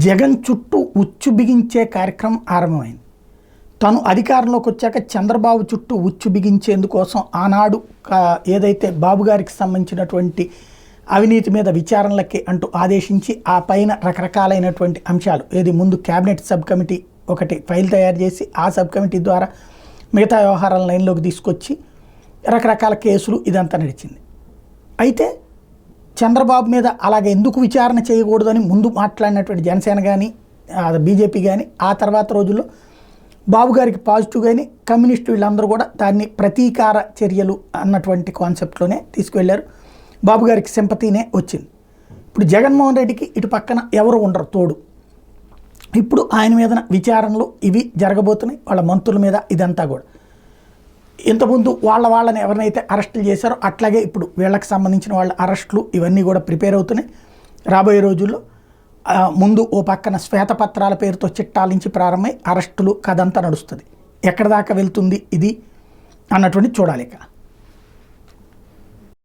జగన్ చుట్టూ ఉచ్చు బిగించే కార్యక్రమం ఆరంభమైంది. తను అధికారంలోకి వచ్చాక చంద్రబాబు చుట్టూ ఉచ్చు బిగించేందుకోసం ఆనాడు ఏదైతే బాబు గారికి సంబంధించినటువంటి అవినీతి మీద విచారణలకి అంటూ ఆదేశించి ఆ పైన రకరకాలైనటువంటి అంశాలు ఏది ముందు క్యాబినెట్ సబ్ కమిటీ ఒకటి ఫైల్ తయారు చేసి ఆ సబ్ కమిటీ ద్వారా మిగతా వ్యవహారాల లైన్లోకి తీసుకొచ్చి రకరకాల కేసులు ఇదంతా నడిచింది. అయితే చంద్రబాబు మీద అలాగే ఎందుకు విచారణ చేయకూడదని ముందు మాట్లాడినటువంటి జనసేన కానీ బీజేపీ కానీ ఆ తర్వాత రోజుల్లో బాబు గారికి పాజిటివ్ కానీ కమ్యూనిస్టు వీళ్ళందరూ కూడా దాన్ని ప్రతీకార చర్యలు అన్నటువంటి కాన్సెప్ట్లోనే తీసుకువెళ్ళారు. బాబు గారికి సింపతినే వచ్చింది. ఇప్పుడు జగన్మోహన్ రెడ్డికి ఇటు పక్కన ఎవరు ఉండరు తోడు. ఇప్పుడు ఆయన మీద విచారణలు ఇవి జరగబోతున్నాయి, వాళ్ళ మంత్రుల మీద ఇదంతా కూడా. ఇంతకుముందు వాళ్ళని ఎవరినైతే అరెస్టులు చేశారో అట్లాగే ఇప్పుడు వీళ్ళకి సంబంధించిన వాళ్ళ అరెస్టులు ఇవన్నీ కూడా ప్రిపేర్ అవుతున్నాయి. రాబోయే రోజుల్లో ముందు ఓ పక్కన శ్వేతపత్రాల పేరుతో చిట్టాల నుంచి ప్రారంభమై అరెస్టులు కథంతా నడుస్తుంది. ఎక్కడి దాకా వెళ్తుంది ఇది అన్నటువంటి చూడాలి ఇక.